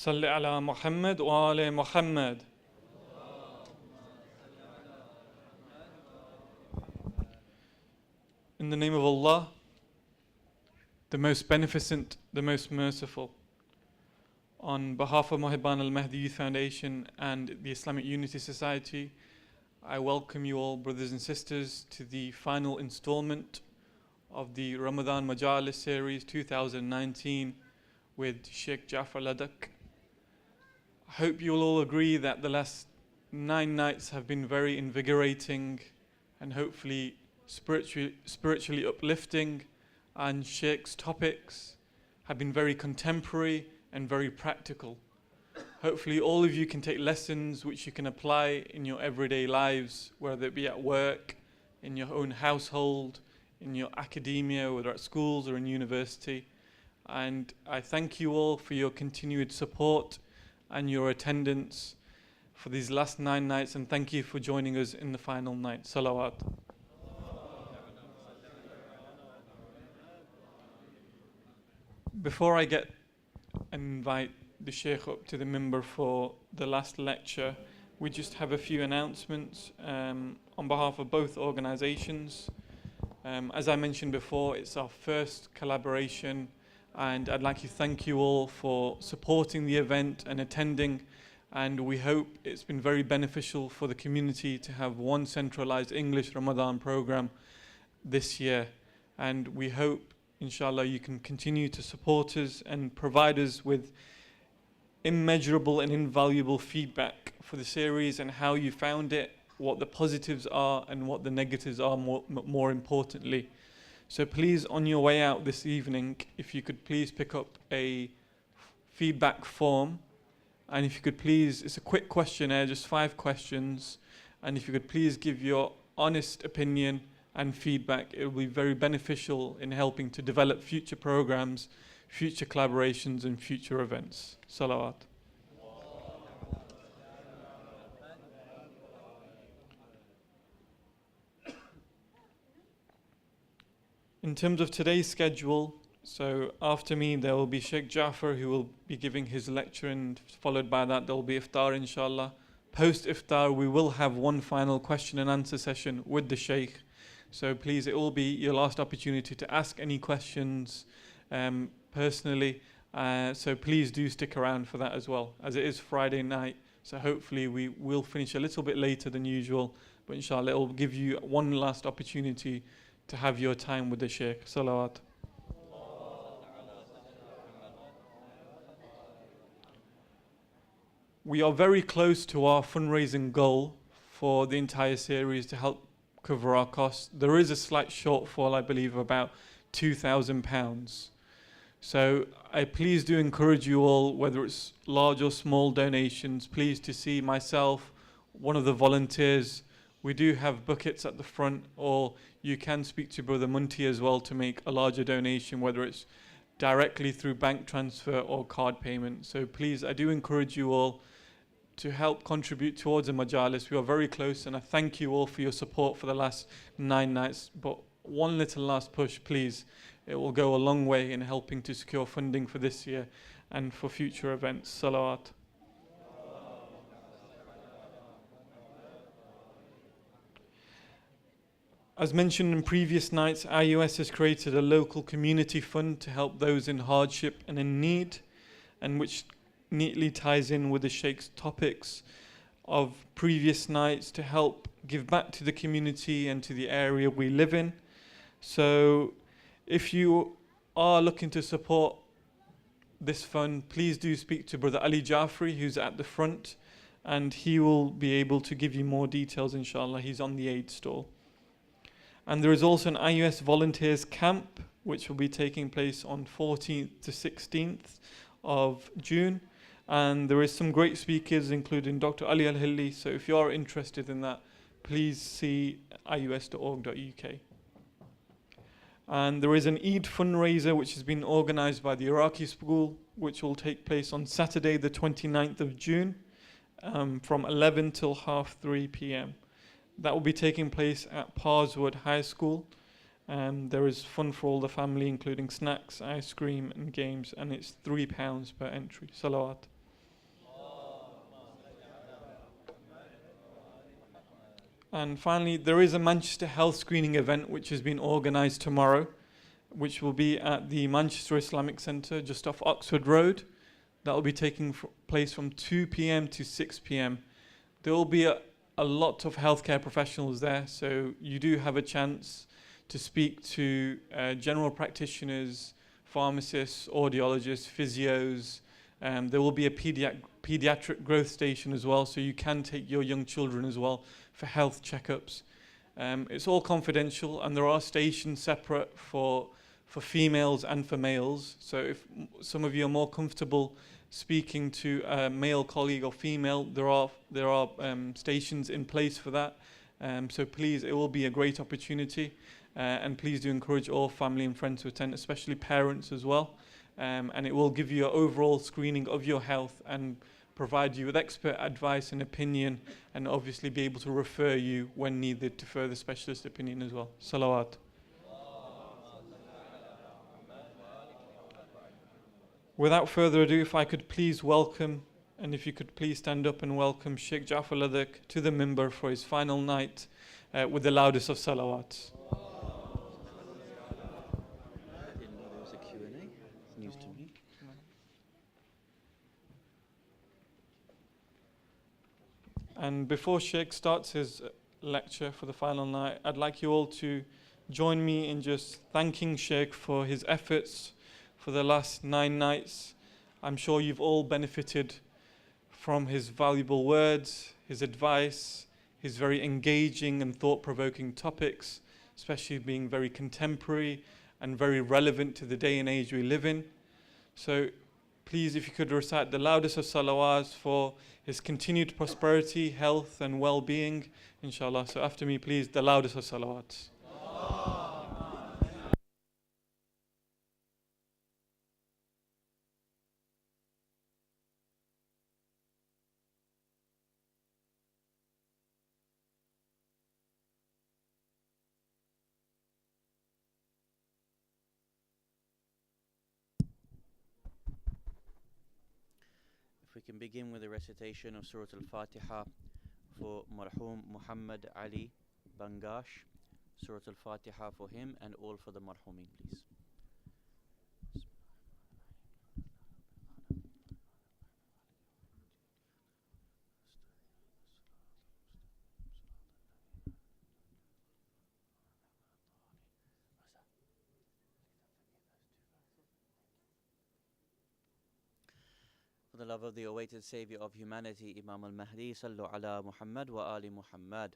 صل على محمد وآل محمد. In the name of Allah, the most beneficent, the most merciful. On behalf of Muhibban al-Mahdi Youth Foundation and the Islamic Unity Society, I welcome you all, brothers and sisters, to the final installment of the Ramadan Majalis series 2019 with Sheikh Jaffer Ladak. I hope you'll all agree that the last 9 nights have been very invigorating and hopefully spiritually uplifting, and Sheikh's topics have been very contemporary and very practical. Hopefully all of you can take lessons which you can apply in your everyday lives, whether it be at work, in your own household, in your academia, whether at schools or in university. And I thank you all for your continued support and your attendance for these last 9 nights, and thank you for joining us in the final night. Salawat. Before I invite the Sheikh up to the minbar for the last lecture, we just have a few announcements on behalf of both organizations. As I mentioned before, it's our first collaboration, and I'd like to thank you all for supporting the event and attending, and we hope it's been very beneficial for the community to have one centralized English Ramadan program this year. And we hope, inshallah, you can continue to support us and provide us with immeasurable and invaluable feedback for the series and how you found it, what the positives are and what the negatives are, more importantly. So please, on your way out this evening, if you could please pick up a feedback form, and if you could please, it's a quick questionnaire, just 5 questions, and if you could please give your honest opinion and feedback, it will be very beneficial in helping to develop future programs, future collaborations and future events. Salawat. In terms of today's schedule, so after me there will be Sheikh Jaffer, who will be giving his lecture, and followed by that there will be iftar, inshallah. Post iftar we will have one final question and answer session with the Sheikh. So please, it will be your last opportunity to ask any questions personally. So please do stick around for that as well, as it is Friday night. So hopefully we will finish a little bit later than usual, but inshallah it will give you one last opportunity to have your time with the Sheikh. Salawat. We are very close to our fundraising goal for the entire series to help cover our costs. There is a slight shortfall, I believe, of about £2,000. So I please do encourage you all, whether it's large or small donations, please to see myself, one of the volunteers. We do have buckets at the front, or you can speak to Brother Munti as well to make a larger donation, whether it's directly through bank transfer or card payment. So please, I do encourage you all to help contribute towards the Majalis. We are very close, and I thank you all for your support for the last 9 nights. But one little last push, please. It will go a long way in helping to secure funding for this year and for future events. Salawat. As mentioned in previous nights, IUS has created a local community fund to help those in hardship and in need, and which neatly ties in with the Sheikh's topics of previous nights to help give back to the community and to the area we live in. So if you are looking to support this fund, please do speak to Brother Ali Jafri, who's at the front, and he will be able to give you more details, inshallah. He's on the aid stall. And there is also an IUS volunteers camp, which will be taking place on 14th to 16th of June. And there is some great speakers, including Dr. Ali Al-Hilli. So if you are interested in that, please see ius.org.uk. And there is an Eid fundraiser which has been organized by the Iraqi School, which will take place on Saturday the 29th of June from 11 till 3:30 p.m. That will be taking place at Parswood High School. There is fun for all the family, including snacks, ice cream and games, and it's £3 per entry. Salawat. And finally, there is a Manchester Health Screening event which has been organised tomorrow, which will be at the Manchester Islamic Centre just off Oxford Road. That will be taking place from 2 p.m. to 6 p.m. There will be a lot of healthcare professionals there, so you do have a chance to speak to general practitioners, pharmacists, audiologists, physios. There will be a pediatric growth station as well, so you can take your young children as well for health checkups. It's all confidential, and there are stations separate for females and for males. So if some of you are more comfortable speaking to a male colleague or female, there are stations in place for that. So please, it will be a great opportunity, and please do encourage all family and friends to attend, especially parents as well. And it will give you an overall screening of your health and provide you with expert advice and opinion, and obviously be able to refer you when needed to further specialist opinion as well. Salawat. Without further ado, if I could please welcome, and if you could please stand up and welcome Sheikh Jaffer Ladak to the minbar for his final night with the loudest of salawats. I didn't know there was a Q&A. It's news to me. And before Sheikh starts his lecture for the final night, I'd like you all to join me in just thanking Sheikh for his efforts for the last 9 nights. I'm sure you've all benefited from his valuable words, his advice, his very engaging and thought-provoking topics, especially being very contemporary and very relevant to the day and age we live in. So please, if you could recite the loudest of salawats for his continued prosperity, health and well-being, inshallah. So after me, please, the loudest of salawats. If we can begin with the recitation of Surah Al-Fatiha for Marhum Muhammad Ali Bangash. Surah Al-Fatiha for him and all for the Marhumin, please. For the love of the awaited Savior of humanity, Imam al-Mahdi, Sallu ala Muhammad wa ali Muhammad.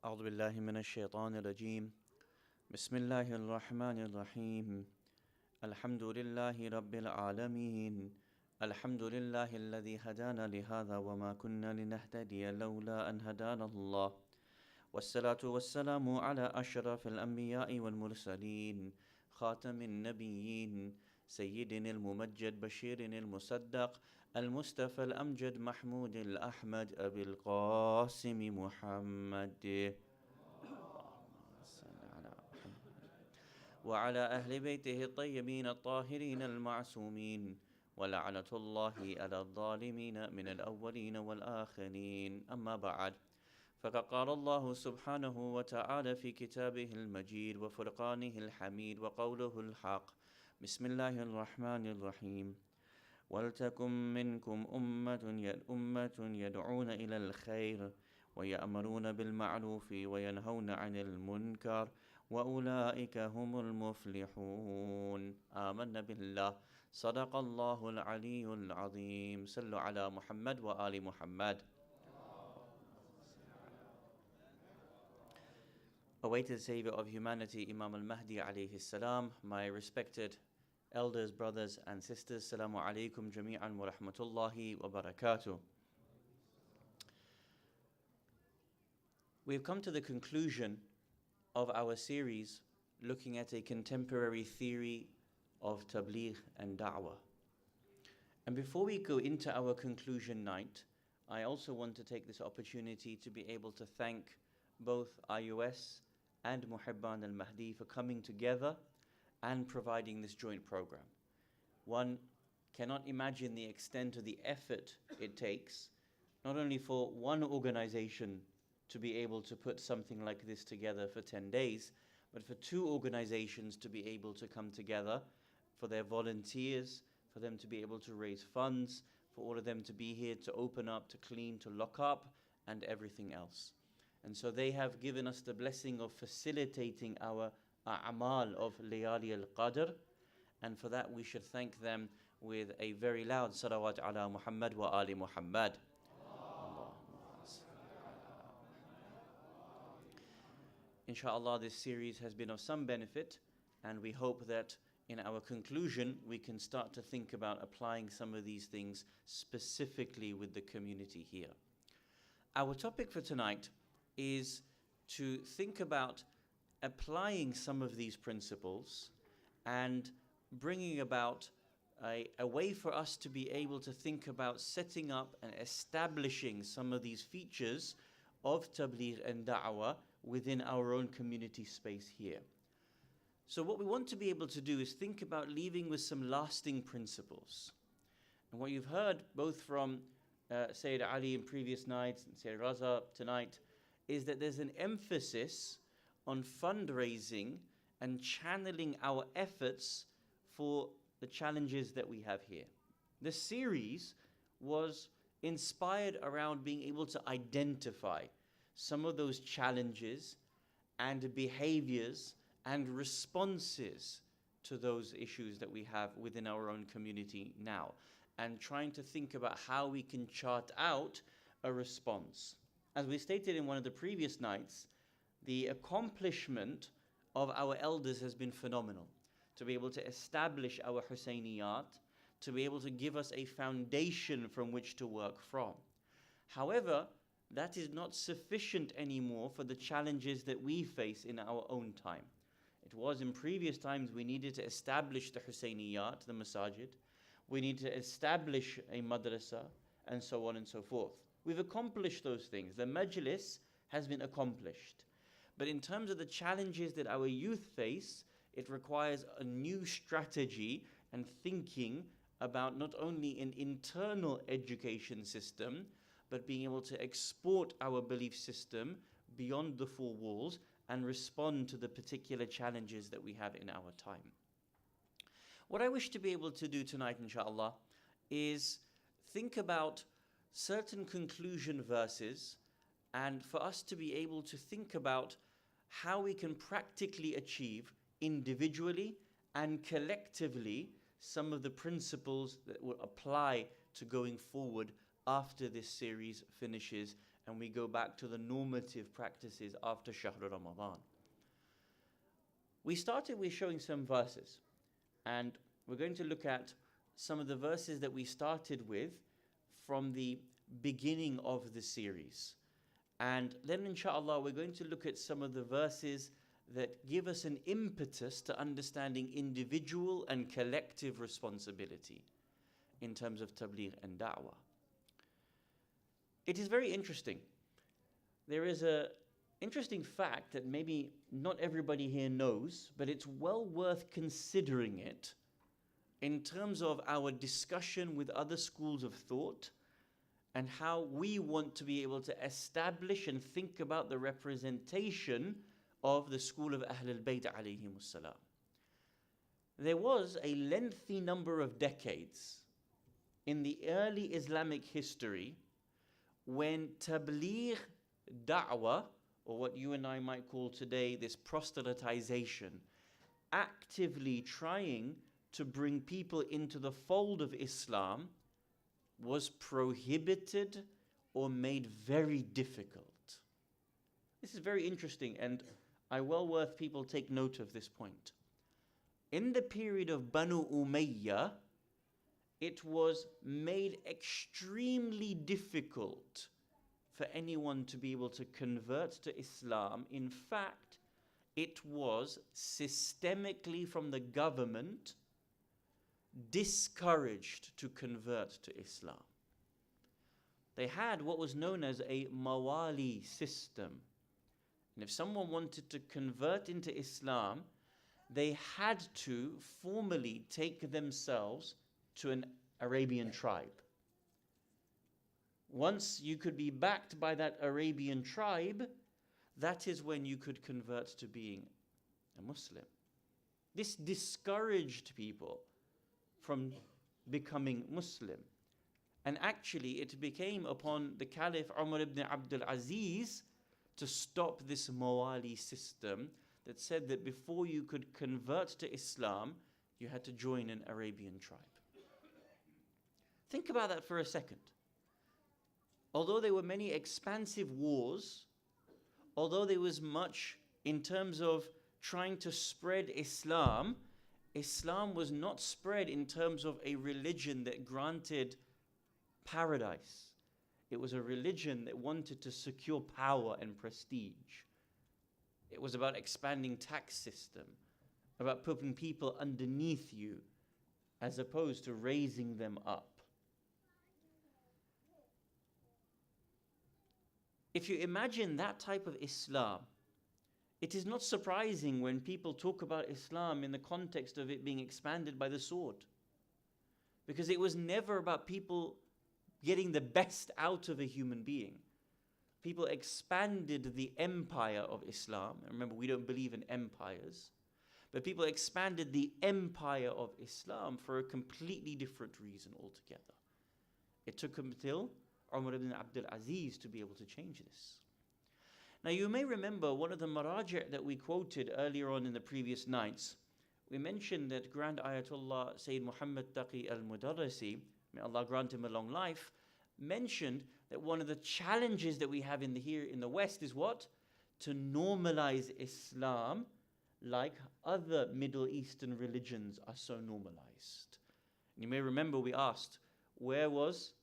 أعوذ بالله من الشيطان الرجيم. بسم الله الرحمن الرحيم. الحمد لله رب العالمين. الحمد لله الذي هدانا لهذا وما كنا لنهتدي لولا أن هدانا الله. والصلاة والسلام على أشرف الأنبياء والمرسلين خاتم النبيين سيدنا الممجد بشير المصدق المصطفى الأمجد محمود الأحمد أبي القاسم محمد وعلى أهل بيته الطيبين الطاهرين المعصومين ولعنة الله على الظالمين من الأولين والآخرين. أما بعد، فقد قال الله سبحانه وتعالى في كتابه المجيد وفرقانه الحميد وقوله الحق. بسم الله الرحمن الرحيم. ولتكن منكم أمة يدعون إلى الخير ويأمرون بالمعروف وينهون عن المنكر وأولئك هم المفلحون. آمنا بالله. صدق الله العلي العظيم. صلوا على محمد وآل محمد. Awaited Savior of humanity, Imam al-Mahdi alayhi salam, my respected elders, brothers and sisters, Assalamu alaikum jami'an wa rahmatullahi wa barakatuh. We've come to the conclusion of our series looking at a contemporary theory of Tableegh and Da'wah. And before we go into our conclusion night, I also want to take this opportunity to be able to thank both IUS and Muhibban al-Mahdi for coming together and providing this joint program. One cannot imagine the extent of the effort it takes, not only for one organization to be able to put something like this together for 10 days, but for 2 organizations to be able to come together, for their volunteers, for them to be able to raise funds, for all of them to be here to open up, to clean, to lock up, and everything else. And so they have given us the blessing of facilitating our a'mal of Layali al-Qadr, and for that we should thank them with a very loud salawat ala Muhammad wa ali Muhammad. Inshallah, this series has been of some benefit, and we hope that in our conclusion we can start to think about applying some of these things specifically with the community here. Our topic for tonight is to think about applying some of these principles and bringing about a way for us to be able to think about setting up and establishing some of these features of tabligh and da'wah within our own community space here. So what we want to be able to do is think about leaving with some lasting principles. And what you've heard both from Sayyid Ali in previous nights and Sayyid Raza tonight is that there's an emphasis on fundraising and channeling our efforts for the challenges that we have here. The series was inspired around being able to identify some of those challenges and behaviors and responses to those issues that we have within our own community now, and trying to think about how we can chart out a response. As we stated in one of the previous nights, the accomplishment of our elders has been phenomenal. To be able to establish our Husayniyat, to be able to give us a foundation from which to work from. However, that is not sufficient anymore for the challenges that we face in our own time. It was in previous times we needed to establish the Husayniyat, the masajid. We need to establish a madrasa, and so on and so forth. We've accomplished those things. The Majalis has been accomplished. But in terms of the challenges that our youth face, it requires a new strategy and thinking about not only an internal education system, but being able to export our belief system beyond the 4 walls and respond to the particular challenges that we have in our time. What I wish to be able to do tonight, inshallah, is think about certain conclusion verses, and for us to be able to think about how we can practically achieve individually and collectively some of the principles that will apply to going forward after this series finishes and we go back to the normative practices after Shahr Ramadan. We started with showing some verses, and we're going to look at some of the verses that we started with from the beginning of the series. And then inshallah we're going to look at some of the verses that give us an impetus to understanding individual and collective responsibility in terms of tabligh and da'wah. It is very interesting. There is an interesting fact that maybe not everybody here knows, but it's well worth considering it in terms of our discussion with other schools of thought and how we want to be able to establish and think about the representation of the school of Ahl al-Bayt alayhimus salam. There was a lengthy number of decades in the early Islamic history when tabligh, da'wah, or what you and I might call today this proselytization, actively trying to bring people into the fold of Islam, was prohibited or made very difficult. This is very interesting, and well worth people take note of this point. In the period of Banu Umayyah, it was made extremely difficult for anyone to be able to convert to Islam. In fact, it was systemically from the government discouraged to convert to Islam. They had what was known as a mawali system. And if someone wanted to convert into Islam, they had to formally take themselves to Arabian tribe. Once you could be backed by that Arabian tribe, that is when you could convert to being a Muslim. This discouraged people from becoming Muslim. And actually it became upon the Caliph Umar ibn Abdul Aziz to stop this Mawali system that said that before you could convert to Islam, you had to join an Arabian tribe. Think about that for a second. Although there were many expansive wars, although there was much in terms of trying to spread Islam, Islam was not spread in terms of a religion that granted paradise. It was a religion that wanted to secure power and prestige. It was about expanding tax system, about putting people underneath you as opposed to raising them up. If you imagine that type of Islam, it is not surprising when people talk about Islam in the context of it being expanded by the sword. Because it was never about people getting the best out of a human being. People expanded the empire of Islam. And remember, we don't believe in empires. But people expanded the empire of Islam for a completely different reason altogether. It took until Umar ibn Abdul Aziz to be able to change this. Now you may remember one of the maraji' that we quoted earlier on in the previous nights. We mentioned that Grand Ayatollah Sayyid Muhammad Taqi al-Mudarrisi, may Allah grant him a long life, mentioned that one of the challenges that we have here in the West is what? To normalize Islam like other Middle Eastern religions are so normalized. And you may remember we asked, where was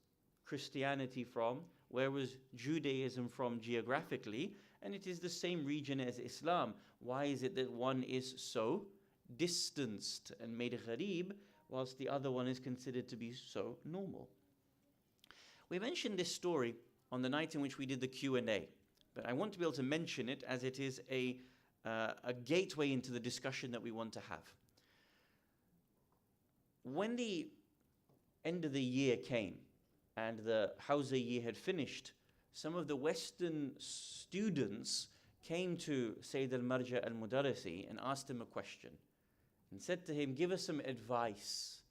Christianity from? Where was Judaism from geographically? And it is the same region as Islam. Why is it that one is so distanced and made gharib, whilst the other one is considered to be so normal? We mentioned this story on the night in which we did the Q&A, but I want to be able to mention it as it is a gateway into the discussion that we want to have. When the end of the year came and the Hawza year had finished, some of the Western students came to Sayyid al-Marja al-Mudarrisi and asked him a question and said to him, give us some advice.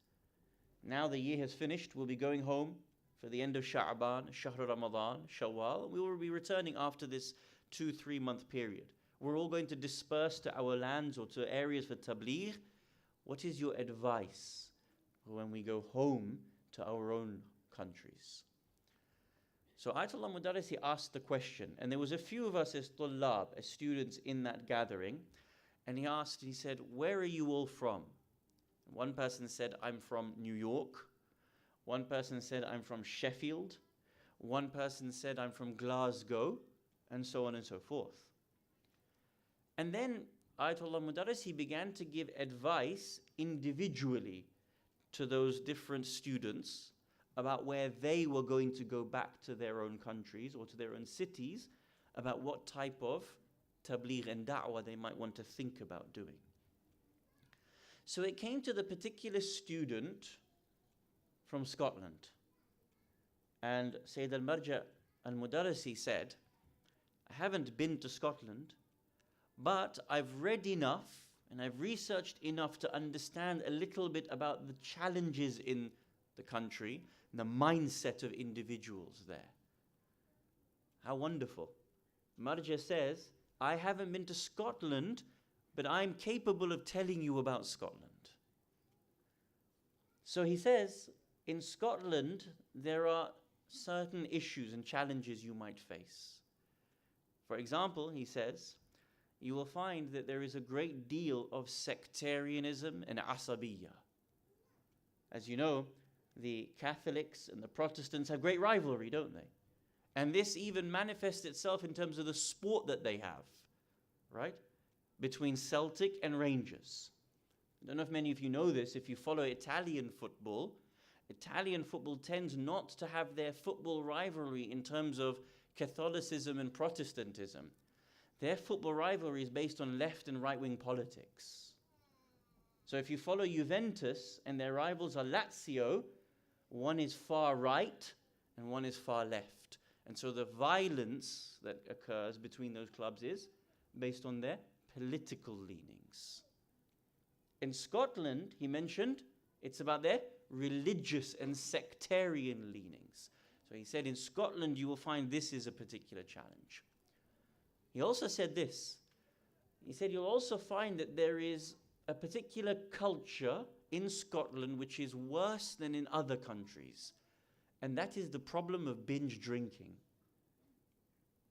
Now the year has finished, we'll be going home for the end of Sha'ban, Shahr Ramadan, Shawwal. We will be returning after this 2-3 month period. We're all going to disperse to our lands or to areas for tabligh. What is your advice when we go home to our own countries? So Ayatollah Mudarrisi asked the question, and there was a few of us as tullab, as students in that gathering, and he said, where are you all from? One person said, I'm from New York. One person said, I'm from Sheffield. One person said, I'm from Glasgow, and so on and so forth. And then Ayatollah Mudarrisi began to give advice individually to those different students about where they were going to go back to their own countries or to their own cities, about what type of tabligh and da'wah they might want to think about doing. So it came to the particular student from Scotland. And Sayyid al-Marja al-Mudarrisi said, I haven't been to Scotland, but I've read enough and I've researched enough to understand a little bit about the challenges in the country and the mindset of individuals there. How wonderful. Marja says, I haven't been to Scotland, but I'm capable of telling you about Scotland. So he says, in Scotland, there are certain issues and challenges you might face. For example, he says, you will find that there is a great deal of sectarianism and asabiyya. As you know, the Catholics and the Protestants have great rivalry, don't they? And this even manifests itself in terms of the sport that they have, right? Between Celtic and Rangers. I don't know if many of you know this. If you follow Italian football tends not to have their football rivalry in terms of Catholicism and Protestantism. Their football rivalry is based on left and right-wing politics. So if you follow Juventus and their rivals are Lazio, One is far right and one is far left. And so the violence that occurs between those clubs is based on their political leanings. In Scotland, he mentioned, it's about their religious and sectarian leanings. So he said in Scotland you will find this is a particular challenge. He also said this. He said you'll also find that there is a particular culture in Scotland which is worse than in other countries. And that is the problem of binge drinking.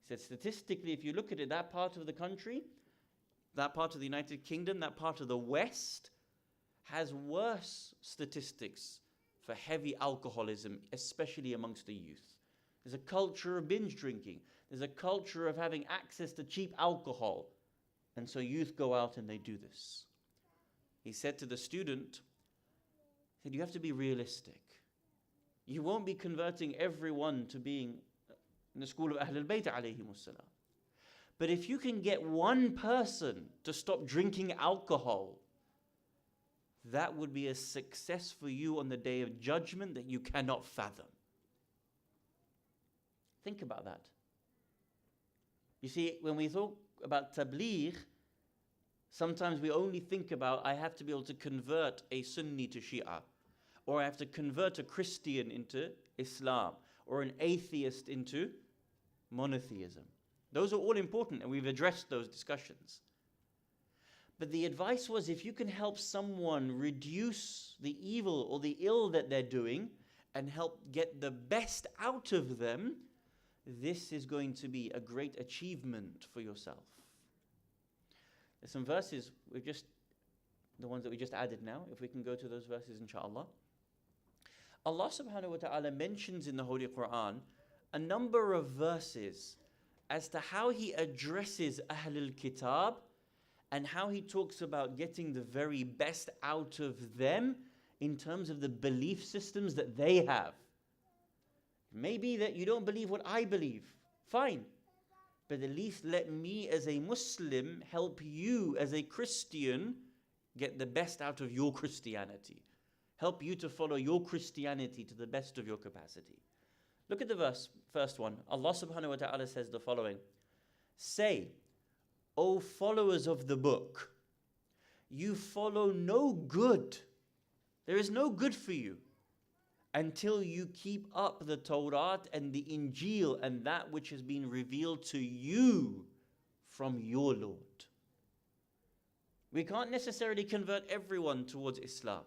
He said statistically, if you look at it, that part of the country, that part of the United Kingdom, that part of the West, has worse statistics for heavy alcoholism, especially amongst the youth. There's a culture of binge drinking. There's a culture of having access to cheap alcohol. And so youth go out and they do this. He said to the student, he said, you have to be realistic. You won't be converting everyone to being in the school of Ahlul Bayt alayhimus salam. But if you can get one person to stop drinking alcohol, that would be a success for you on the day of judgment that you cannot fathom. Think about that. You see, when we talk about tabligh, sometimes we only think about, I have to be able to convert a Sunni to Shia, or I have to convert a Christian into Islam, or an atheist into monotheism. Those are all important, and we've addressed those discussions. But the advice was, if you can help someone reduce the evil or the ill that they're doing and help get the best out of them, this is going to be a great achievement for yourself. There's some verses, the ones that we just added now, if we can go to those verses inshallah. Allah subhanahu wa ta'ala mentions in the Holy Quran a number of verses as to how He addresses Ahlul Kitab and how He talks about getting the very best out of them in terms of the belief systems that they have. Maybe that you don't believe what I believe. Fine. But at least let me as a Muslim help you as a Christian get the best out of your Christianity. Help you to follow your Christianity to the best of your capacity. Look at the first one. Allah subhanahu wa ta'ala says the following. Say, O followers of the book, you follow no good. There is no good for you until you keep up the Torah and the Injil and that which has been revealed to you from your Lord. We can't necessarily convert everyone towards Islam.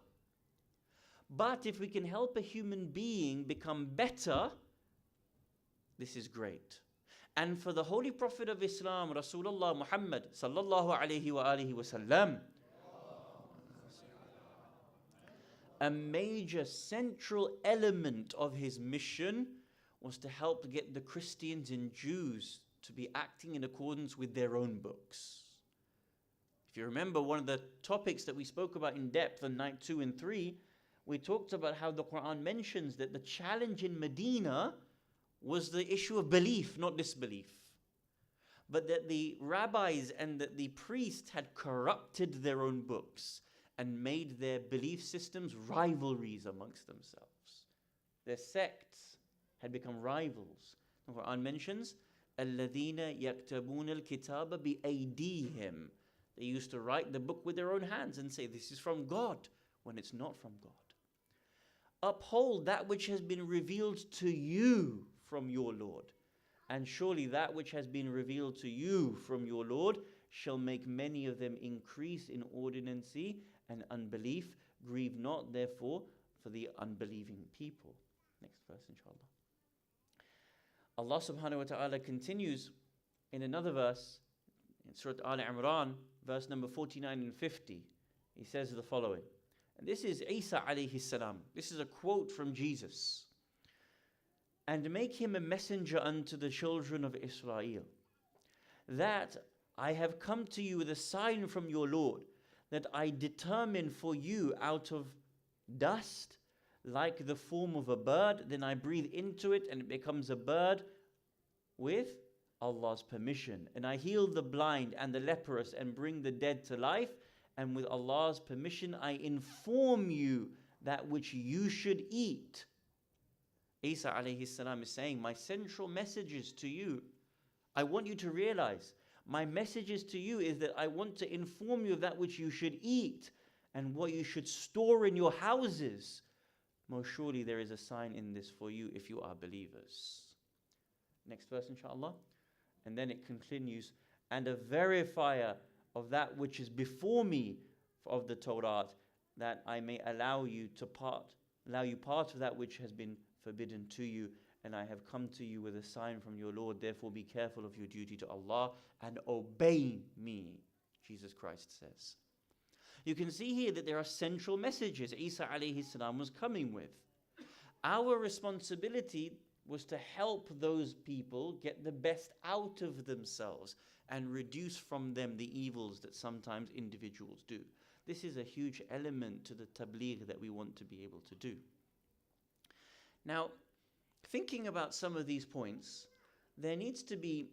But if we can help a human being become better, this is great. And for the Holy Prophet of Islam, Rasulullah Muhammad sallallahu alayhi wa alihi wa sallam, a major central element of his mission was to help get the Christians and Jews to be acting in accordance with their own books. If you remember, one of the topics that we spoke about in depth on night 2 and 3, we talked about how the Quran mentions that the challenge in Medina was the issue of belief, not disbelief. But that the rabbis and that the priests had corrupted their own books and made their belief systems rivalries amongst themselves. Their sects had become rivals. The Quran mentions, الَّذِينَ يَكْتَبُونَ الْكِتَابَ بِأَيْدِيهِمْ. They used to write the book with their own hands and say, this is from God, when it's not from God. Uphold that which has been revealed to you from your Lord. And surely that which has been revealed to you from your Lord shall make many of them increase in ordinancy and unbelief. Grieve not, therefore, for the unbelieving people. Next verse, inshallah. Allah subhanahu wa ta'ala continues in another verse, in Surah Al-Imran, verse number 49 and 50. He says the following. And this is Isa alayhi salam. This is a quote from Jesus. And make him a messenger unto the children of Israel, that I have come to you with a sign from your Lord, that I determine for you out of dust, like the form of a bird, then I breathe into it and it becomes a bird with Allah's permission. And I heal the blind and the leprous and bring the dead to life. And with Allah's permission, I inform you that which you should eat Isa alayhi salam is saying, my central messages to you, I want you to realize, my messages to you is that I want to inform you of that which you should eat and what you should store in your houses. Most surely there is a sign in this for you if you are believers. Next verse, inshallah. And then it continues, and a verifier of that which is before me of the Torah, that I may allow you part of that which has been forbidden to you, and I have come to you with a sign from your Lord. Therefore be careful of your duty to Allah and obey me, Jesus Christ says. You can see here that there are central messages Isa alayhi salam was coming with. Our responsibility was to help those people get the best out of themselves and reduce from them the evils that sometimes individuals do. This is a huge element to the tabligh that we want to be able to do. Now, thinking about some of these points, there needs to be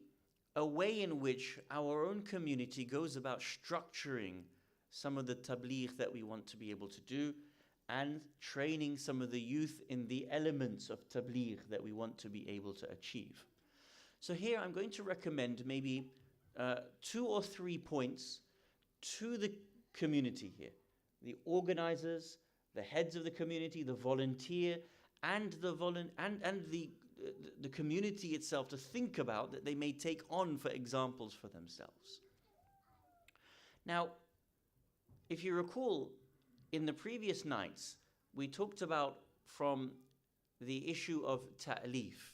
a way in which our own community goes about structuring some of the tabligh that we want to be able to do, and training some of the youth in the elements of tabligh that we want to be able to achieve. So here I'm going to recommend maybe 2 or 3 points to the community here. The organizers, the heads of the community, the volunteer, and the community itself to think about, that they may take on for examples for themselves. Now, if you recall, in the previous nights, we talked about from the issue of ta'leef,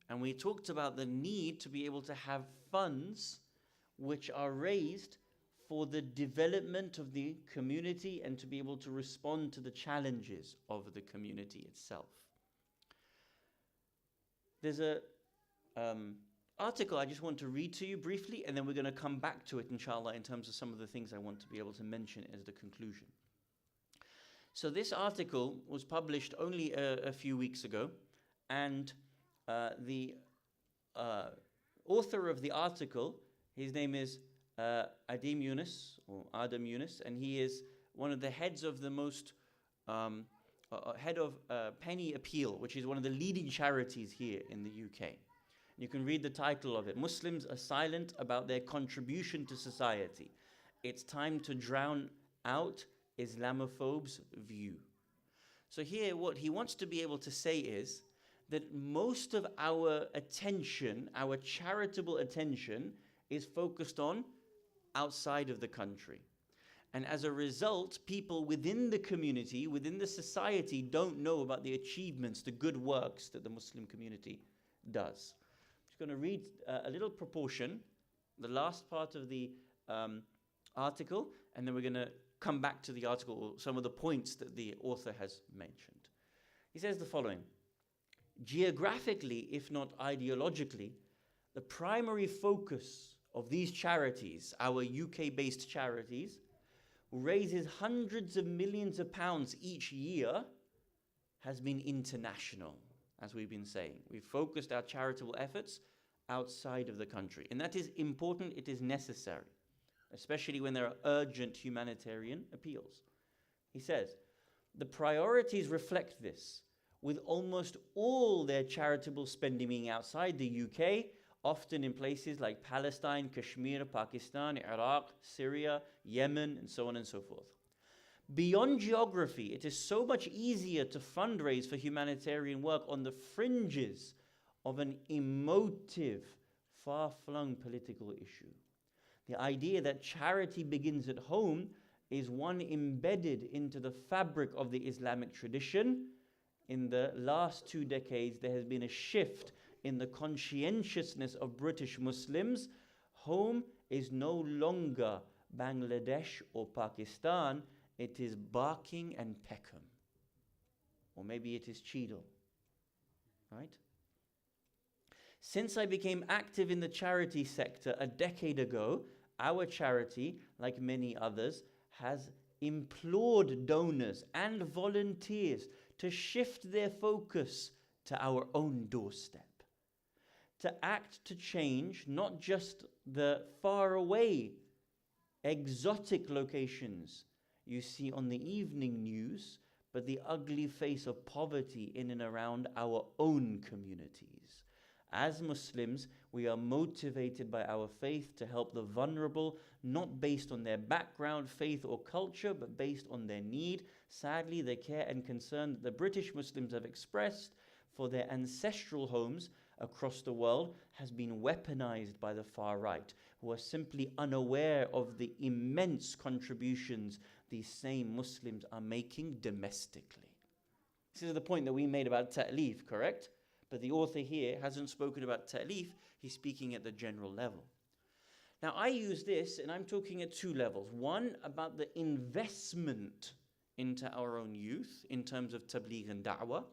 and we talked about the need to be able to have funds which are raised for the development of the community and to be able to respond to the challenges of the community itself. There's a article I just want to read to you briefly, and then we're going to come back to it, inshallah, in terms of some of the things I want to be able to mention as the conclusion. So this article was published only a few weeks ago, and the author of the article, his name is Adam Yunus, and he is one of the heads of the most head of Penny Appeal, which is one of the leading charities here in the UK. You can read the title of it: Muslims are silent about their contribution to society. It's time to drown out Islamophobes' view. So here what he wants to be able to say is that most of our attention, our charitable attention, is focused on outside of the country. And as a result, people within the community, within the society, don't know about the achievements, the good works that the Muslim community does. I'm just going to read a little proportion, the last part of the article, and then we're going to come back to the article, some of the points that the author has mentioned. He says the following: geographically, if not ideologically, the primary focus of these charities, our UK-based charities, raises hundreds of millions of pounds each year, has been international, as we've been saying. We've focused our charitable efforts outside of the country. And that is important, it is necessary, especially when there are urgent humanitarian appeals. He says, the priorities reflect this, with almost all their charitable spending being outside the UK, often in places like Palestine, Kashmir, Pakistan, Iraq, Syria, Yemen, and so on and so forth. Beyond geography, it is so much easier to fundraise for humanitarian work on the fringes of an emotive, far-flung political issue. The idea that charity begins at home is one embedded into the fabric of the Islamic tradition. In the last 2 decades, there has been a shift in the conscientiousness of British Muslims. Home is no longer Bangladesh or Pakistan, it is Barking and Peckham. Or maybe it is Cheadle, right? Since I became active in the charity sector a decade ago, our charity, like many others, has implored donors and volunteers to shift their focus to our own doorstep, to act to change not just the faraway, exotic locations you see on the evening news, but the ugly face of poverty in and around our own communities. As Muslims, we are motivated by our faith to help the vulnerable, not based on their background, faith, or culture, but based on their need. Sadly, the care and concern that the British Muslims have expressed for their ancestral homes across the world has been weaponized by the far right, who are simply unaware of the immense contributions these same Muslims are making domestically. This is the point that we made about ta'leef, correct? But the author here hasn't spoken about ta'leef, he's speaking at the general level. Now I use this, and I'm talking at two levels. One, about the investment into our own youth in terms of tabligh and da'wah,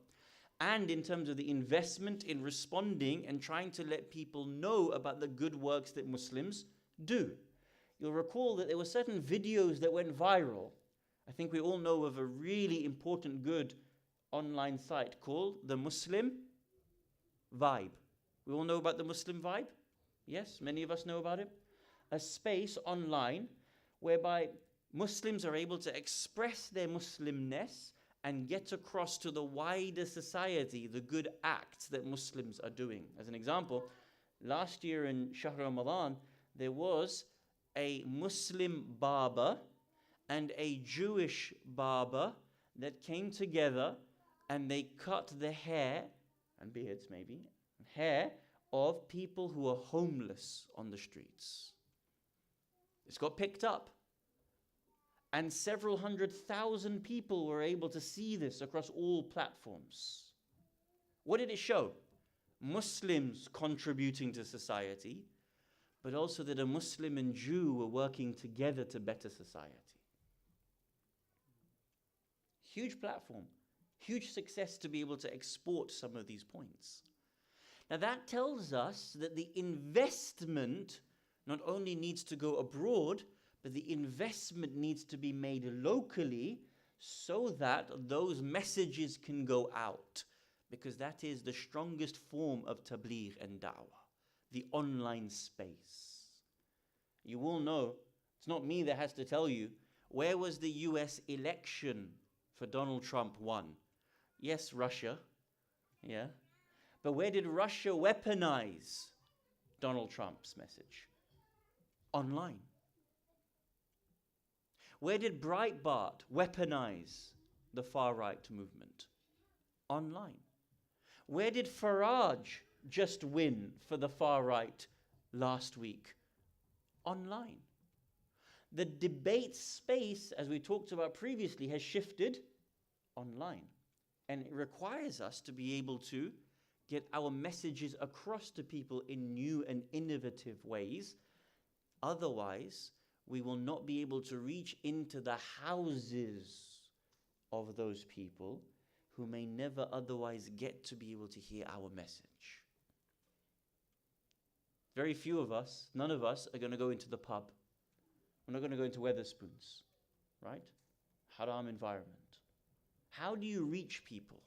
and in terms of the investment in responding and trying to let people know about the good works that Muslims do. You'll recall that there were certain videos that went viral. I think we all know of a really important, good online site called the Muslim Vibe. We all know about the Muslim Vibe? Yes, many of us know about it. A space online whereby Muslims are able to express their Muslimness and get across to the wider society the good acts that Muslims are doing. As an example, last year in Shahr Ramadan, there was a Muslim barber and a Jewish barber that came together, and they cut the hair, and beards maybe, hair of people who are homeless on the streets. This got picked up. And several 100,000 people were able to see this across all platforms. What did it show? Muslims contributing to society, but also that a Muslim and Jew were working together to better society. Huge platform, huge success to be able to export some of these points. Now that tells us that the investment not only needs to go abroad, but the investment needs to be made locally so that those messages can go out. Because that is the strongest form of tabligh and da'wah, the online space. You all know, it's not me that has to tell you, where was the US election for Donald Trump won? Yes, Russia, yeah. But where did Russia weaponize Donald Trump's message? Online. Where did Breitbart weaponize the far-right movement? Online. Where did Farage just win for the far-right last week? Online. The debate space, as we talked about previously, has shifted online. And it requires us to be able to get our messages across to people in new and innovative ways. Otherwise, we will not be able to reach into the houses of those people who may never otherwise get to be able to hear our message. Very few of us, none of us, are going to go into the pub. We're not going to go into Weatherspoons, right? Haram environment. How do you reach people?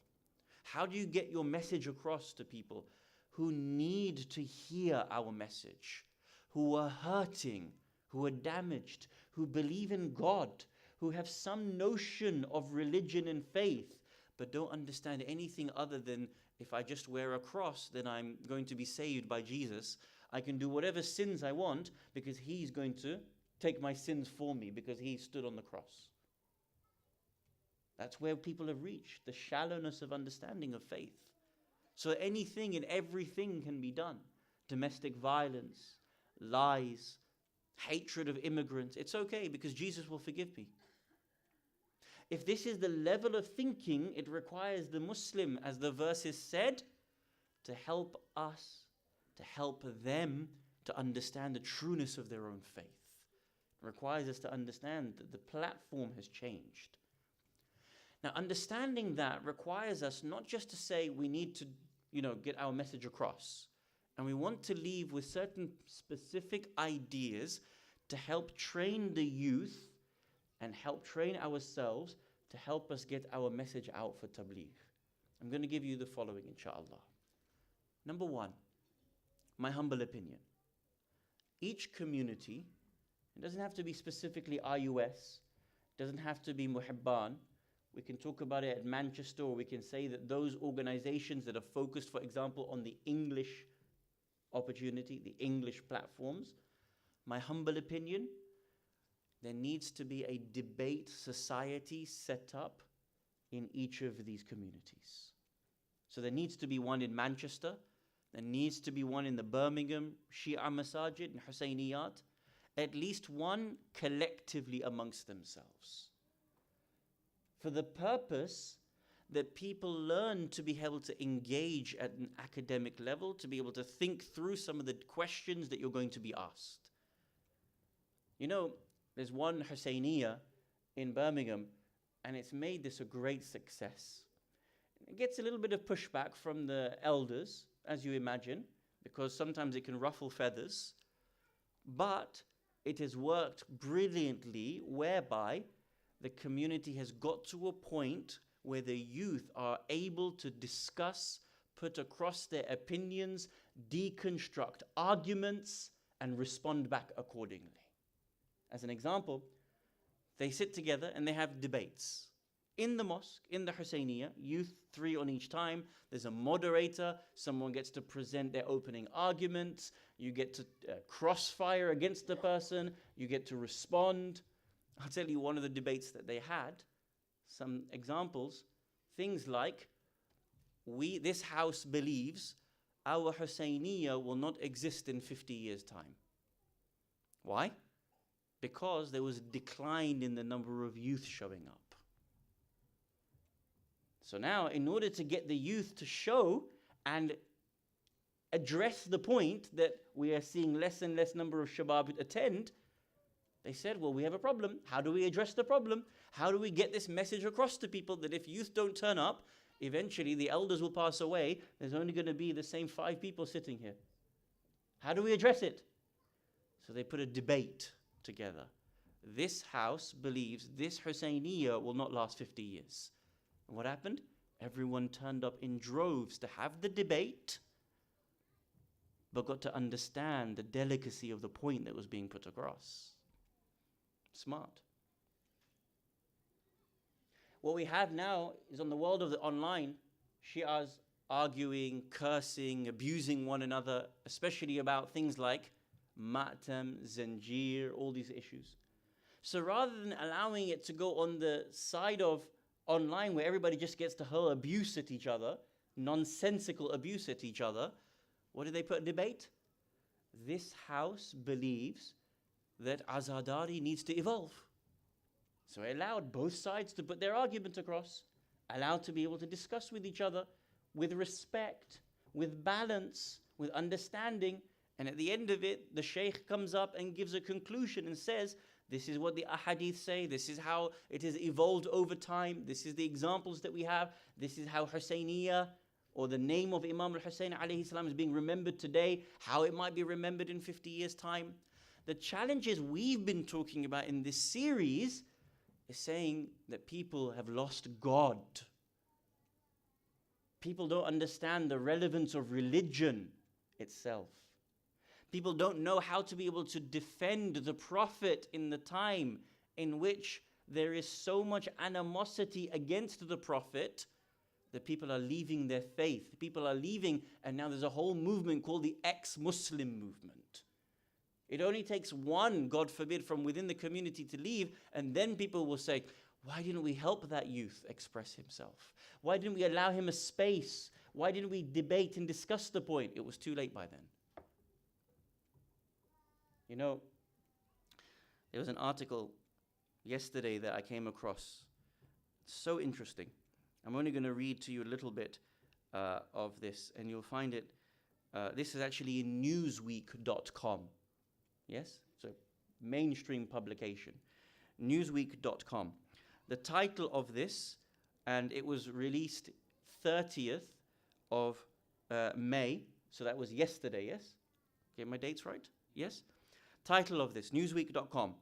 How do you get your message across to people who need to hear our message, who are hurting, who are damaged, who believe in God, who have some notion of religion and faith, but don't understand anything other than if I just wear a cross, then I'm going to be saved by Jesus. I can do whatever sins I want because he's going to take my sins for me because he stood on the cross. That's where people have reached, the shallowness of understanding of faith. So anything and everything can be done. Domestic violence, lies, hatred of immigrants. It's okay because Jesus will forgive me. If this is the level of thinking, it requires the Muslim, as the verses said, to help us, to help them to understand the trueness of their own faith. It requires us to understand that the platform has changed. Now, understanding that requires us not just to say we need to, get our message across. And we want to leave with certain specific ideas to help train the youth and help train ourselves to help us get our message out for tabligh. I'm going to give you the following, inshallah. Number one, my humble opinion. Each community, it doesn't have to be specifically IUS, it doesn't have to be Muhibban, We can talk about it at Manchester, or we can say that those organizations that are focused, for example, on the English opportunity, the English platforms, my humble opinion, there needs to be a debate society set up in each of these communities. So there needs to be one in Manchester, there needs to be one in the Birmingham Shia Masajid and Hussainiyat, at least one collectively amongst themselves, for the purpose that people learn to be able to engage at an academic level, to be able to think through some of the questions that you're going to be asked. You know, there's one Hussainiyah in Birmingham, and it's made this a great success. It gets a little bit of pushback from the elders, as you imagine, because sometimes it can ruffle feathers, but it has worked brilliantly, whereby the community has got to a point where the youth are able to discuss, put across their opinions, deconstruct arguments, and respond back accordingly. As an example, they sit together and they have debates. In the mosque, in the Hussainiyah, youth 3 on each time, there's a moderator, someone gets to present their opening arguments, you get to crossfire against the person, you get to respond. I'll tell you one of the debates that they had, some examples, things like, this house believes our Hussainiyah will not exist in 50 years' time. Why? Because there was a decline in the number of youth showing up. So now, in order to get the youth to show and address the point that we are seeing less and less number of shabab attend, they said, well, we have a problem. How do we address the problem? How do we get this message across to people that if youth don't turn up, eventually the elders will pass away, there's only going to be the same 5 people sitting here. How do we address it? So they put a debate together. This house believes this Hussainiyah will not last 50 years. And what happened? Everyone turned up in droves to have the debate, but got to understand the delicacy of the point that was being put across. Smart. What we have now is, on the world of the online, Shias arguing, cursing, abusing one another, especially about things like Ma'tam, Zanjir, all these issues. So rather than allowing it to go on the side of online where everybody just gets to hurl abuse at each other, nonsensical abuse at each other, what did they put in debate? This house believes that Azadari needs to evolve. So it allowed both sides to put their argument across, allowed to be able to discuss with each other with respect, with balance, with understanding. And at the end of it, the Sheikh comes up and gives a conclusion and says, this is what the ahadith say, this is how it has evolved over time, this is the examples that we have, this is how Hussainiyah, or the name of Imam al-Hussein alayhi salam, is being remembered today, how it might be remembered in 50 years' time. The challenges we've been talking about in this series is saying that people have lost God. People don't understand the relevance of religion itself. People don't know how to be able to defend the Prophet in the time in which there is so much animosity against the Prophet that people are leaving their faith. People are leaving, and now there's a whole movement called the ex-Muslim movement. It only takes one, God forbid, from within the community to leave, and then people will say, why didn't we help that youth express himself? Why didn't we allow him a space? Why didn't we debate and discuss the point? It was too late by then. You know, there was an article yesterday that I came across. It's so interesting. I'm only going to read to you a little bit of this, and you'll find it. This is actually in newsweek.com. Yes? It's a mainstream publication. Newsweek.com. The title of this, and it was released 30th of May, so that was yesterday, yes? Get my dates right? Yes? Title of this, newsweek.com.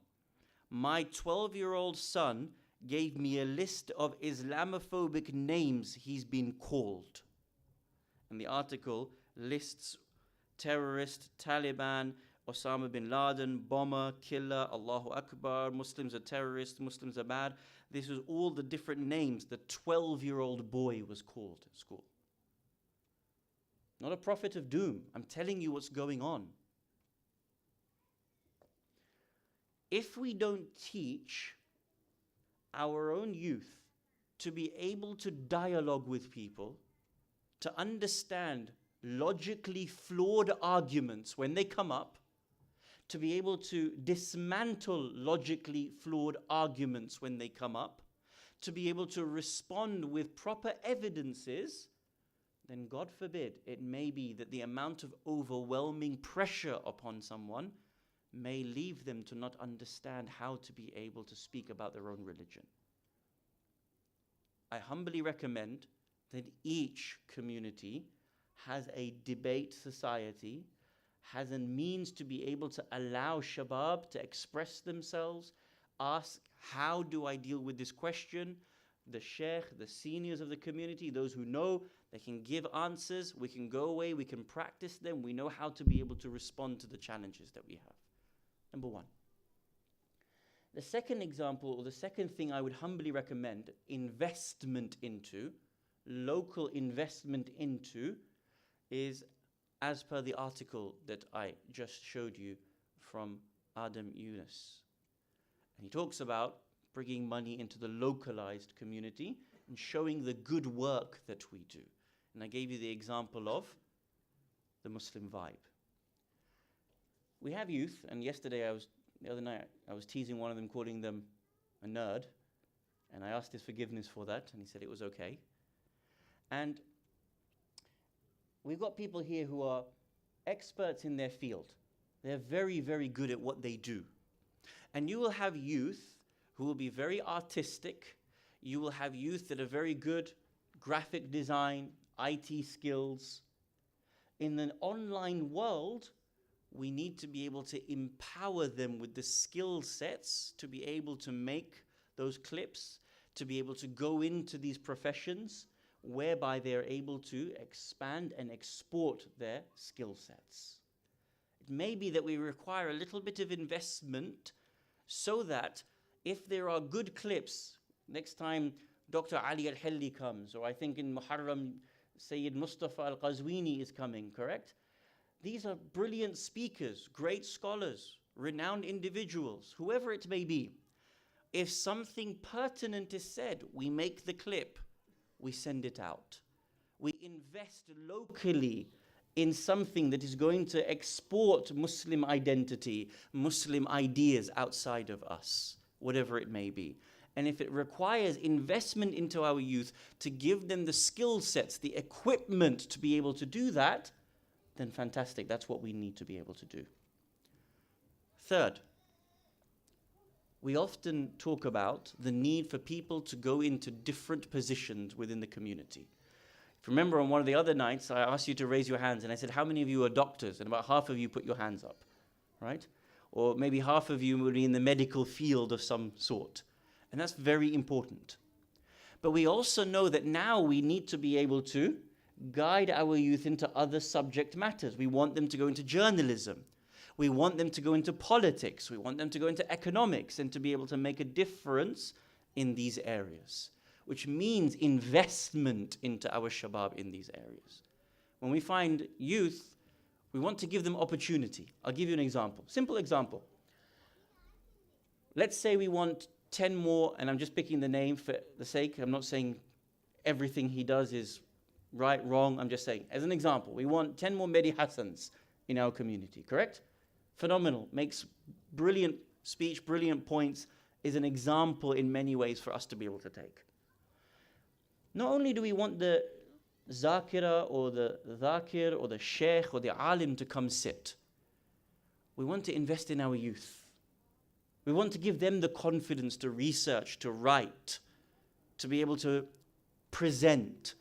My 12-year-old son gave me a list of Islamophobic names he's been called. And the article lists terrorist, Taliban, Osama bin Laden, bomber, killer, Allahu Akbar, Muslims are terrorists, Muslims are bad. This was all the different names the 12-year-old boy was called at school. Not a prophet of doom. I'm telling you what's going on. If we don't teach our own youth to be able to dialogue with people, to understand logically flawed arguments when they come up, to be able to dismantle logically flawed arguments when they come up, to be able to respond with proper evidences, then God forbid, it may be that the amount of overwhelming pressure upon someone may leave them to not understand how to be able to speak about their own religion. I humbly recommend that each community has a debate society, has a means to be able to allow shabab to express themselves, ask, how do I deal with this question? The sheikh, the seniors of the community, those who know, they can give answers, we can go away, we can practice them, we know how to be able to respond to the challenges that we have. Number one. The second example, or the second thing I would humbly recommend investment into, local investment into, is as per the article that I just showed you from Adam Yunus. And he talks about bringing money into the localized community and showing the good work that we do. And I gave you the example of the Muslim vibe. We have youth, and the other night, I was teasing one of them, calling them a nerd, and I asked his forgiveness for that, and he said it was okay. And we've got people here who are experts in their field. They're very, very good at what they do. And you will have youth who will be very artistic. You will have youth that are very good, graphic design, IT skills. In an online world, we need to be able to empower them with the skill sets to be able to make those clips, to be able to go into these professions whereby they're able to expand and export their skill sets. It may be that we require a little bit of investment so that if there are good clips, next time Dr. Ali al-Hilli comes, or I think in Muharram, Sayyid Mustafa al-Qazwini is coming, correct? These are brilliant speakers, great scholars, renowned individuals, whoever it may be. If something pertinent is said, we make the clip, we send it out. We invest locally in something that is going to export Muslim identity, Muslim ideas outside of us, whatever it may be. And if it requires investment into our youth to give them the skill sets, the equipment to be able to do that, then fantastic, that's what we need to be able to do. Third, we often talk about the need for people to go into different positions within the community. If you remember on one of the other nights, I asked you to raise your hands and I said, how many of you are doctors? And about half of you put your hands up, right? Or maybe half of you would be in the medical field of some sort. And that's very important. But we also know that now we need to be able to guide our youth into other subject matters. We want them to go into journalism. We want them to go into politics. We want them to go into economics and to be able to make a difference in these areas, which means investment into our shabab in these areas. When we find youth, we want to give them opportunity. I'll give you an example, simple example. Let's say we want 10 more, and I'm just picking the name for the sake. I'm not saying everything he does is right, wrong. I'm just saying, as an example, we want 10 more Mehdi Hassans in our community, correct? Phenomenal, makes brilliant speech, brilliant points, is an example in many ways for us to be able to take. Not only do we want the zakira or the dhakir or the sheikh or the alim to come sit, we want to invest in our youth. We want to give them the confidence to research, to write, to be able to present.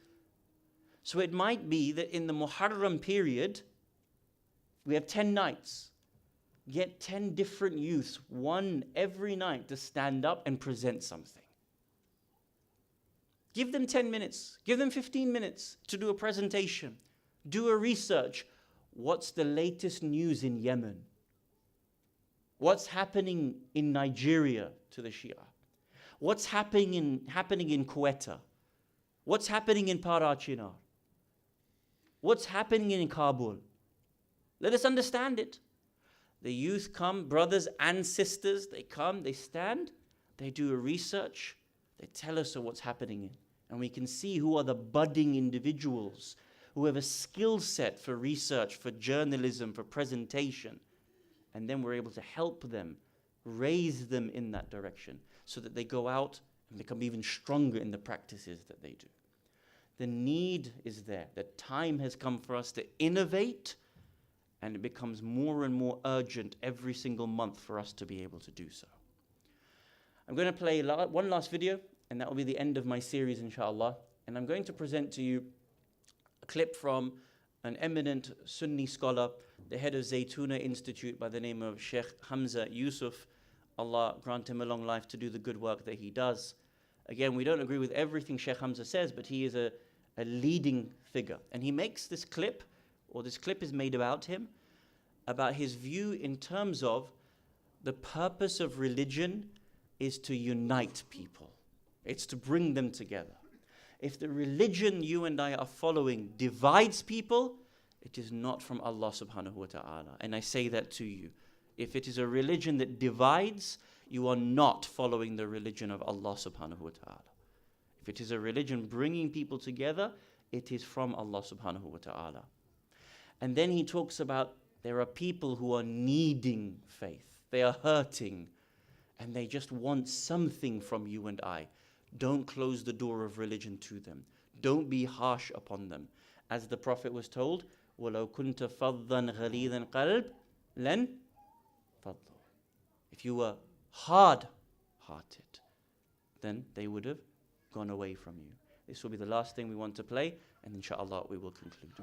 So it might be that in the Muharram period, we have 10 nights. Get 10 different youths, one every night, to stand up and present something. Give them 10 minutes, give them 15 minutes to do a presentation, do a research. What's the latest news in Yemen? What's happening in Nigeria to the Shia? What's happening in Quetta? What's happening in Parachinar? What's happening in Kabul? Let us understand it. The youth come, brothers and sisters, they come, they stand, they do a research, they tell us what's happening in. And we can see who are the budding individuals who have a skill set for research, for journalism, for presentation. And then we're able to help them, raise them in that direction so that they go out and become even stronger in the practices that they do. The need is there. The time has come for us to innovate, and it becomes more and more urgent every single month for us to be able to do so. I'm going to play one last video, and that will be the end of my series, inshallah. And I'm going to present to you a clip from an eminent Sunni scholar, the head of Zaytuna Institute by the name of Sheikh Hamza Yusuf. Allah grant him a long life to do the good work that he does. Again, we don't agree with everything Sheikh Hamza says, but he is a leading figure. And he makes this clip, or this clip is made about him, about his view in terms of the purpose of religion is to unite people. It's to bring them together. If the religion you and I are following divides people, it is not from Allah subhanahu wa ta'ala. And I say that to you. If it is a religion that divides, you are not following the religion of Allah subhanahu wa ta'ala. If it is a religion bringing people together, it is from Allah subhanahu wa ta'ala. And then he talks about there are people who are needing faith. They are hurting, and they just want something from you and I. Don't close the door of religion to them. Don't be harsh upon them. As the Prophet was told, وَلَوْ كُنْتَ فَضًّا غَلِيظَ الْقَلْبِ لَنْ فَضُّوا. If you were hard-hearted, then they would have gone away from you. This will be the last thing we want to play, and inshallah we will conclude.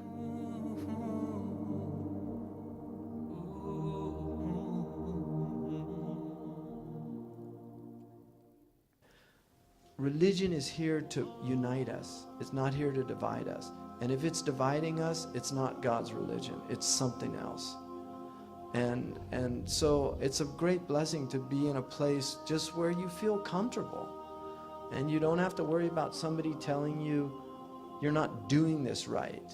Religion is here to unite us. It's not here to divide us. And if it's dividing us, it's not God's religion. It's something else. And so it's a great blessing to be in a place just where you feel comfortable. And you don't have to worry about somebody telling you you're not doing this right.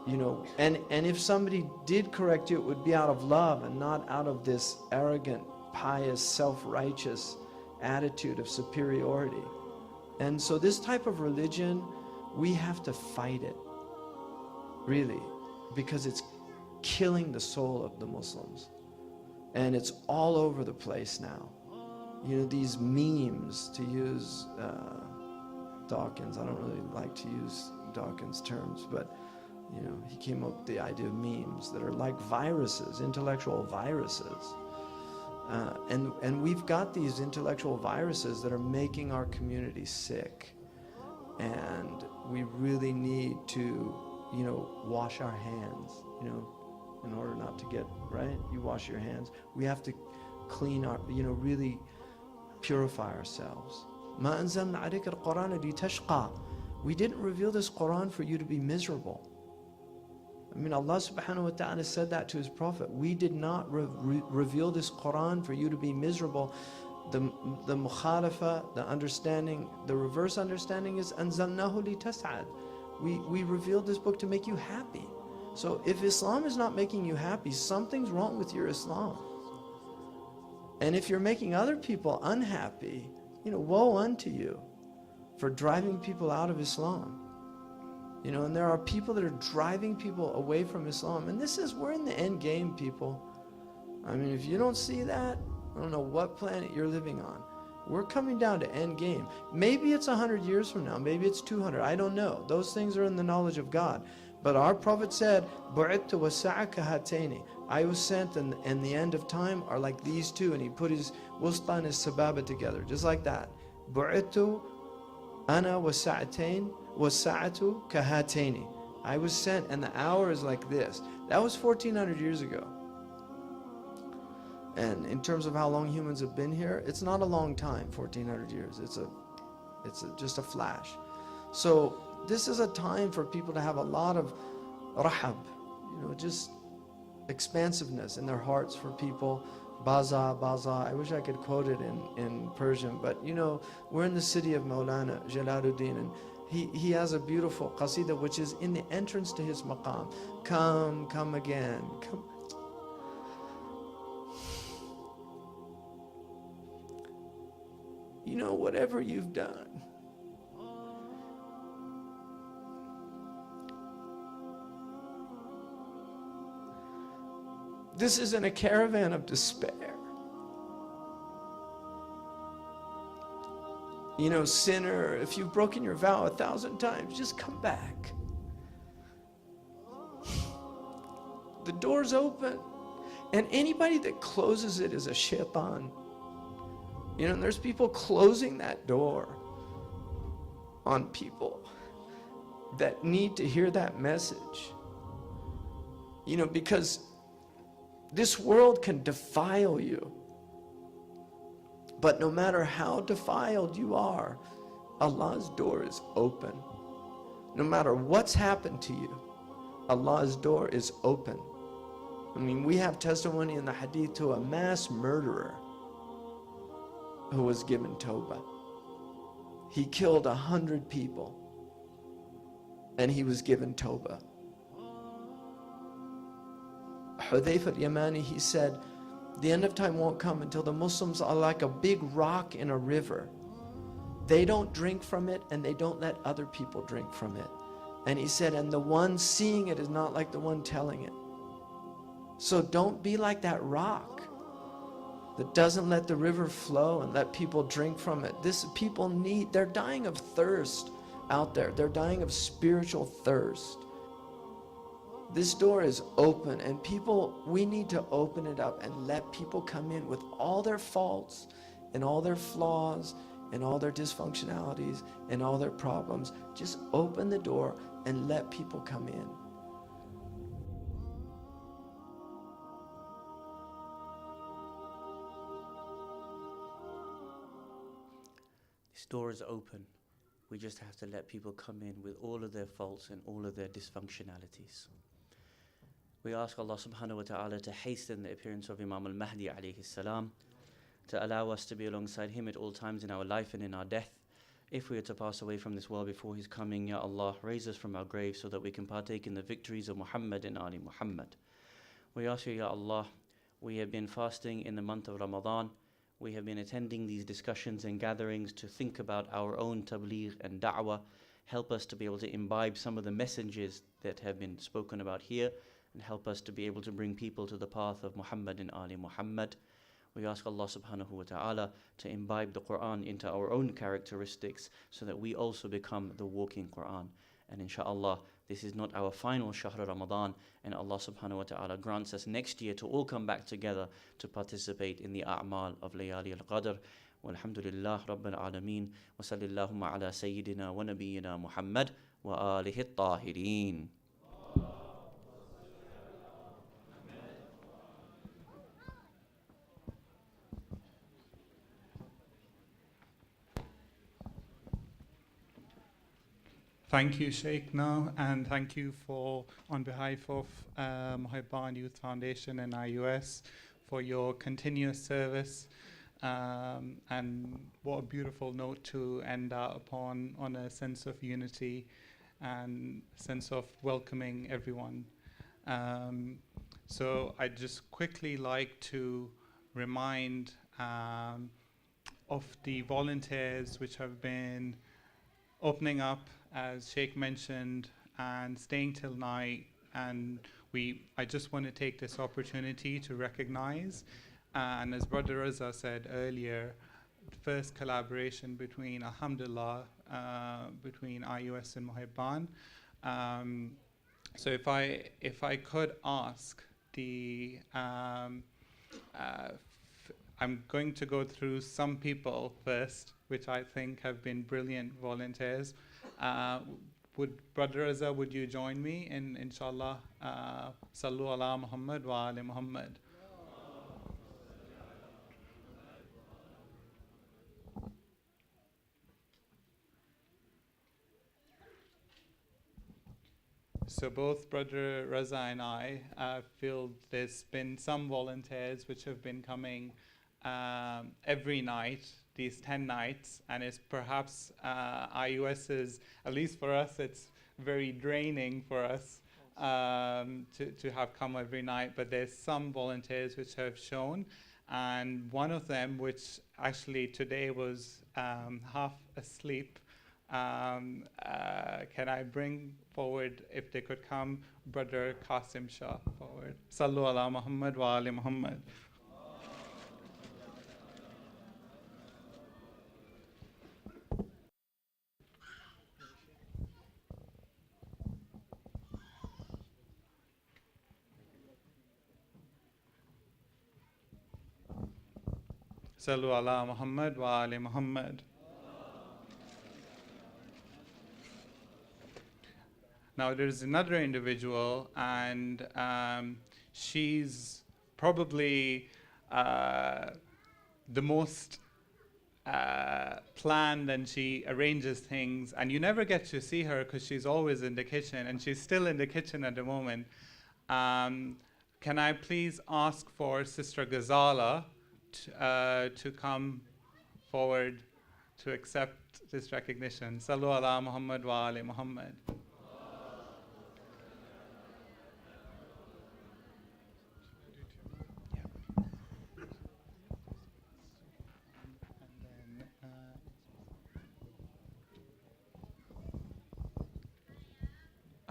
You know, and if somebody did correct you, it would be out of love and not out of this arrogant, pious, self-righteous attitude of superiority. And so this type of religion, we have to fight it, really, because it's killing the soul of the Muslims. And it's all over the place now. You know, these memes, to use Dawkins, I don't really like to use Dawkins' terms, but you know, he came up with the idea of memes that are like viruses, intellectual viruses. And we've got these intellectual viruses that are making our community sick. And we really need to, you know, wash our hands, you know, in order not to get, right? You wash your hands. We have to clean our, you know, really purify ourselves. ما أنزلنا عليك القرآن لتشقى. We didn't reveal this Quran for you to be miserable. I mean, Allah subhanahu wa ta'ala said that to His Prophet. We did not reveal this Quran for you to be miserable. The mukhalafa, the understanding, the reverse understanding is أنزلناه لتسعد. We revealed this book to make you happy. So if Islam is not making you happy, something's wrong with your Islam. And if you're making other people unhappy, you know, woe unto you for driving people out of Islam. You know, and there are people that are driving people away from Islam. And we're in the end game, people. I mean, if you don't see that, I don't know what planet you're living on. We're coming down to end game. Maybe it's 100 years from now. Maybe it's 200. I don't know. Those things are in the knowledge of God. But our Prophet said, بُعِدْتُ وَسَعَ كَهَاتَيْنِ. I was sent, and the end of time are like these two. And he put his wusta and his sababa together, just like that. بُعِدْتُ أَنَا وَسَعَتَيْنِ وَسَعَتُ كَهَاتَيْنِ. I was sent, and the hour is like this. That was 1400 years ago. And in terms of how long humans have been here, it's not a long time, 1400 years. It's just a flash. So this is a time for people to have a lot of rahab, you know, just expansiveness in their hearts for people. Baza, Baza, I wish I could quote it in Persian, but you know, we're in the city of Maulana Jalaluddin, and he has a beautiful qasida which is in the entrance to his maqam. Come again, come. You know, whatever you've done, this isn't a caravan of despair. You know, sinner, if you've broken your vow 1,000 times, just come back. The door's open. And anybody that closes it is a shaitan. You know, and there's people closing that door on people that need to hear that message. You know, because this world can defile you. But no matter how defiled you are, Allah's door is open. No matter what's happened to you, Allah's door is open. I mean, we have testimony in the hadith to a mass murderer who was given tawbah. He killed 100 people and he was given tawbah. Hudayfa al-Yamani, he said, the end of time won't come until the Muslims are like a big rock in a river. They don't drink from it and they don't let other people drink from it. And he said, and the one seeing it is not like the one telling it. So don't be like that rock that doesn't let the river flow and let people drink from it. This people need, they're dying of thirst out there. They're dying of spiritual thirst. This door is open, and people, we need to open it up and let people come in with all their faults and all their flaws and all their dysfunctionalities and all their problems. Just open the door and let people come in. This door is open. We just have to let people come in with all of their faults and all of their dysfunctionalities. We ask Allah subhanahu wa ta'ala to hasten the appearance of Imam al-Mahdi alayhi salam, to allow us to be alongside him at all times in our life and in our death. If we are to pass away from this world before his coming, Ya Allah, raise us from our grave so that we can partake in the victories of Muhammad and Ali Muhammad. We ask you, Ya Allah, we have been fasting in the month of Ramadan. We have been attending these discussions and gatherings to think about our own tabligh and da'wah. Help us to be able to imbibe some of the messages that have been spoken about here, and help us to be able to bring people to the path of Muhammad and Ali Muhammad. We ask Allah subhanahu wa ta'ala to imbibe the Quran into our own characteristics so that we also become the walking Quran. And inshallah, this is not our final Shahr Ramadan, and Allah subhanahu wa ta'ala grants us next year to all come back together to participate in the a'mal of Layali al-Qadr. Walhamdulillah Rabbil Alameen, wa sallallahu ala Sayyidina wa Nabiyyina Muhammad wa alihi at-tahirin. Thank you, Sheikh, now, and thank you for, on behalf of Muhibban Youth Foundation and IUS, for your continuous service. And what a beautiful note to end out upon, on a sense of unity and sense of welcoming everyone. So I'd just quickly like to remind of the volunteers which have been opening up, as Sheikh mentioned, and staying till night. And I just want to take this opportunity to recognize, and as Brother Raza said earlier, first collaboration between, alhamdulillah, between IUS and Muhibban. So if I could ask the, I'm going to go through some people first, which I think have been brilliant volunteers. Brother Raza, would you join me in, inshallah, Sallu ala Muhammad wa ali Muhammad. So both Brother Raza and I feel there's been some volunteers which have been coming every night, these 10 nights, and it's perhaps IUS is, at least for us, it's very draining for us to have come every night, but there's some volunteers which have shown, and one of them, which actually today was half asleep, can I bring forward, if they could come, Brother Qasim Shah forward. Sallu ala Muhammad wa ali Muhammad. Sallu ala Muhammad wa ali Muhammad. Now there's another individual, and she's probably the most planned, and she arranges things, and you never get to see her because she's always in the kitchen, and she's still in the kitchen at the moment. Can I please ask for Sister Ghazala to come forward to accept this recognition? Sallu ala Muhammad wa ali Muhammad.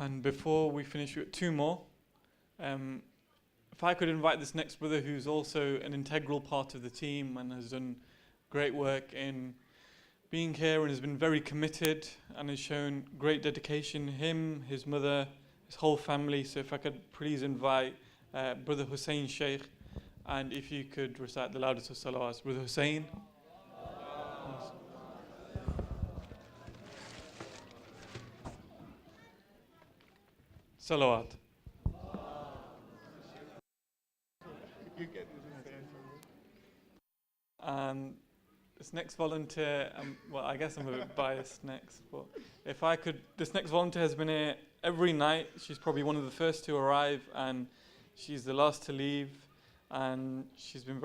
And before we finish with two more, if I could invite this next brother who's also an integral part of the team and has done great work in being here and has been very committed and has shown great dedication, him, his mother, his whole family. So if I could please invite Brother Hussein Sheikh, and if you could recite the loudest of salawats. Brother Hussein. Salawat. And this next volunteer, well, I guess I'm a bit biased next, but if I could, this next volunteer has been here every night. She's probably one of the first to arrive, and she's the last to leave. And she's been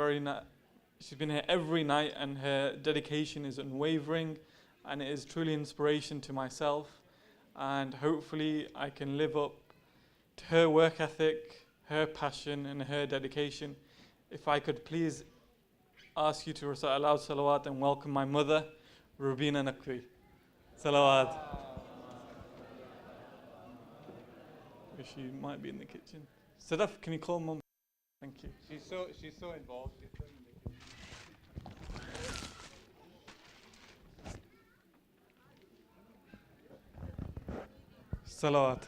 she's been here every night, and her dedication is unwavering, and it is truly inspiration to myself. And hopefully, I can live up to her work ethic, her passion, and her dedication. If I could please ask you to recite aloud salawat and welcome my mother, Rubina Naqvi. Salawat. She might be in the kitchen. Sadaf, can you call Mum? Thank you. She's so involved. Salawat.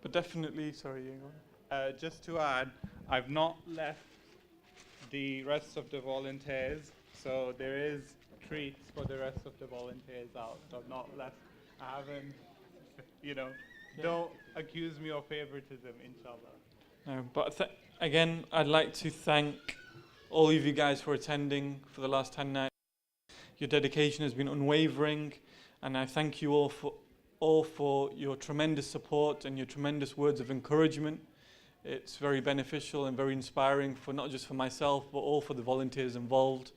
But definitely, sorry, you go. Just to add, I've not left the rest of the volunteers, so there is treats for the rest of the volunteers out. So I've not left. I haven't, don't accuse me of favoritism, inshallah. No, but again, I'd like to thank all of you guys for attending for the last 10 nights. Your dedication has been unwavering, and I thank you all for your tremendous support and your tremendous words of encouragement. It's very beneficial and very inspiring for not just for myself, but all for the volunteers involved.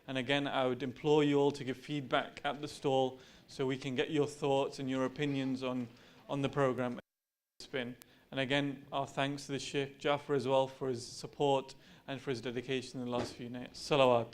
And again, I would implore you all to give feedback at the stall so we can get your thoughts and your opinions on the program. And again, our thanks to the Sheikh Jaffer as well for his support and for his dedication in the last few nights. Salawat.